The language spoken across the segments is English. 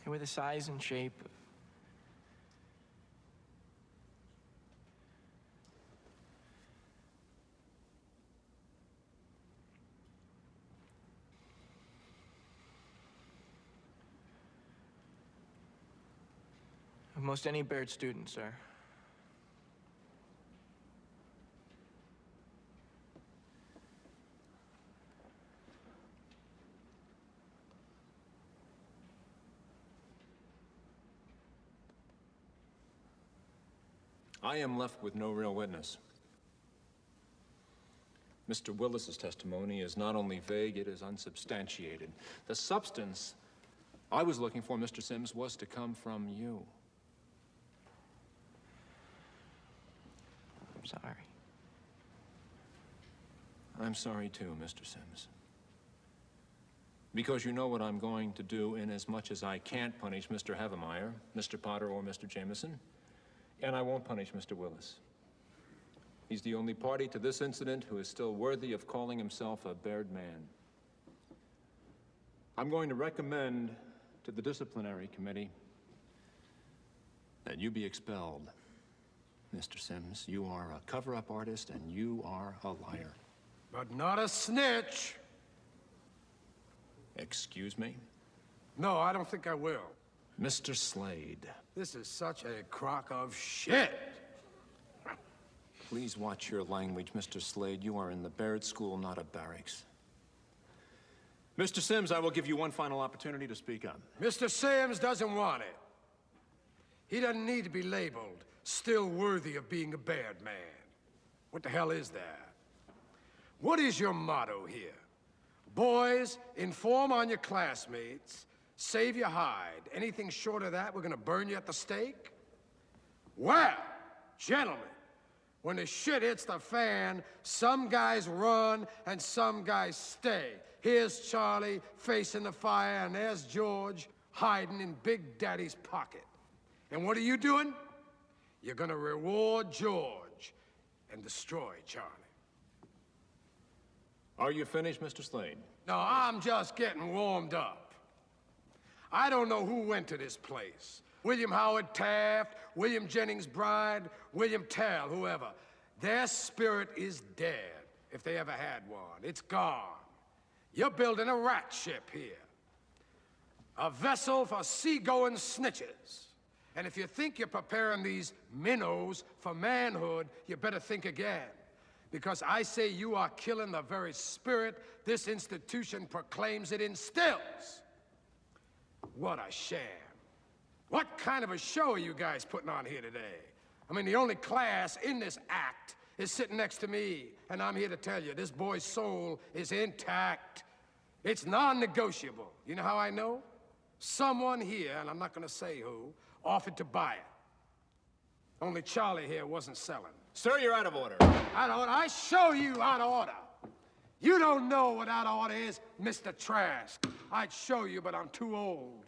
They were the size and shape of most any Baird student, sir. I am left with no real witness. Mr. Willis's testimony is not only vague, it is unsubstantiated. The substance I was looking for, Mr. Sims, was to come from you. I'm sorry. I'm sorry too, Mr. Sims. Because you know what I'm going to do inasmuch as I can't punish Mr. Havemeyer, Mr. Potter, or Mr. Jameson. And I won't punish Mr. Willis. He's the only party to this incident who is still worthy of calling himself a Baird man. I'm going to recommend to the disciplinary committee that you be expelled. Mr. Sims, you are a cover-up artist and you are a liar. But not a snitch. Excuse me? No, I don't think I will. Mr. Slade. This is such a crock of shit. Please watch your language, Mr. Slade. You are in the Baird School, not a barracks. Mr. Sims, I will give you one final opportunity to speak up. Mr. Sims doesn't want it. He doesn't need to be labeled still worthy of being a Baird man. What the hell is that? What is your motto here? Boys, inform on your classmates, save your hide. Anything short of that, we're gonna burn you at the stake? Well, gentlemen, when the shit hits the fan, some guys run and some guys stay. Here's Charlie facing the fire, and there's George hiding in Big Daddy's pocket. And what are you doing? You're gonna reward George and destroy Charlie. Are you finished, Mr. Slade? No, I'm just getting warmed up. I don't know who went to this place. William Howard Taft, William Jennings Bryan, William Tell, whoever. Their spirit is dead, if they ever had one. It's gone. You're building a rat ship here. A vessel for seagoing snitches. And if you think you're preparing these minnows for manhood, you better think again. Because I say you are killing the very spirit this institution proclaims it instills. What a sham. What kind of a show are you guys putting on here today? I mean, the only class in this act is sitting next to me, and I'm here to tell you, this boy's soul is intact. It's non-negotiable. You know how I know? Someone here, and I'm not gonna say who, offered to buy it. Only Charlie here wasn't selling. Sir, you're out of order. Out of order? I show you out of order. You don't know what out of order is, Mr. Trask. I'd show you, but I'm too old.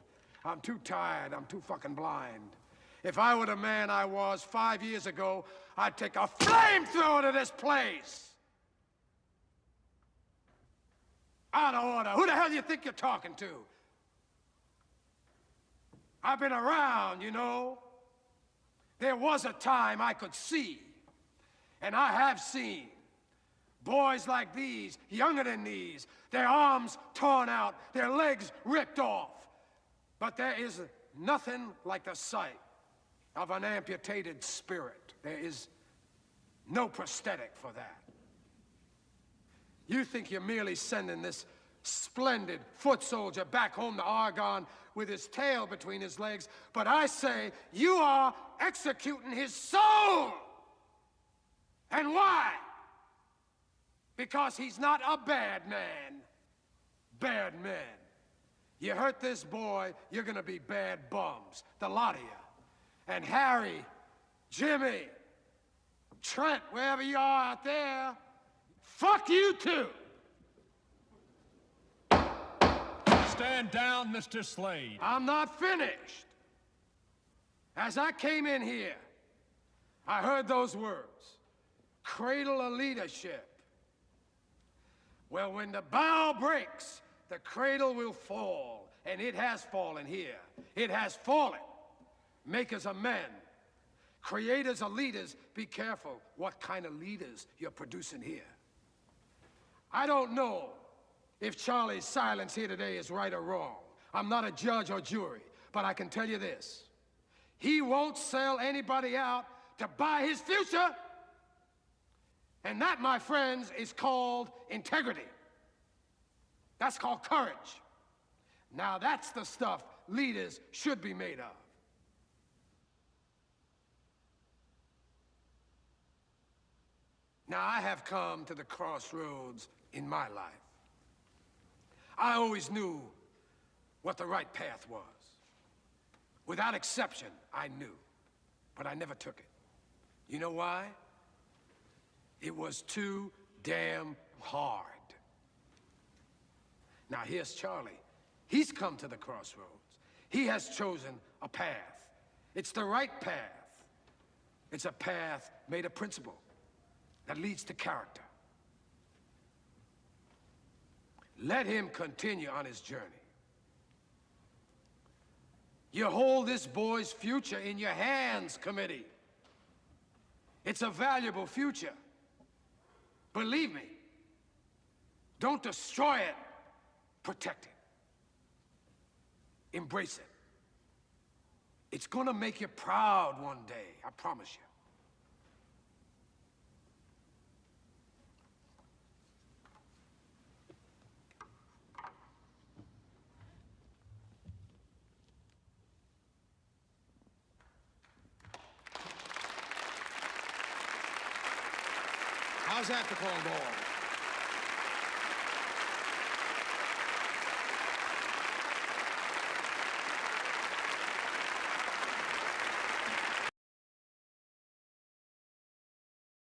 I'm too tired. I'm too fucking blind. If I were the man I was 5 years ago, I'd take a flamethrower to this place. Out of order. Who the hell do you think you're talking to? I've been around, you know. There was a time I could see, and I have seen boys like these, younger than these, their arms torn out, their legs ripped off. But there is nothing like the sight of an amputated spirit. There is no prosthetic for that. You think you're merely sending this splendid foot soldier back home to Argonne with his tail between his legs, but I say you are executing his soul. And why? Because he's not a bad man. Bad men. You hurt this boy, you're gonna be bad bums. The lot of you. And Harry, Jimmy, Trent, wherever you are out there, fuck you too. Stand down, Mr. Slade. I'm not finished. As I came in here, I heard those words. Cradle of leadership. Well, when the bow breaks, the cradle will fall, and it has fallen here. It has fallen. Makers are men. Creators are leaders. Be careful what kind of leaders you're producing here. I don't know if Charlie's silence here today is right or wrong. I'm not a judge or jury, but I can tell you this. He won't sell anybody out to buy his future. And that, my friends, is called integrity. That's called courage. Now that's the stuff leaders should be made of. Now I have come to the crossroads in my life. I always knew what the right path was. Without exception, I knew, but I never took it. You know why? It was too damn hard. Now here's Charlie. He's come to the crossroads. He has chosen a path. It's the right path. It's a path made of principle that leads to character. Let him continue on his journey. You hold this boy's future in your hands, committee. It's a valuable future. Believe me, don't destroy it, protect it. Embrace it. It's gonna make you proud one day, I promise you. How's that for calling ball?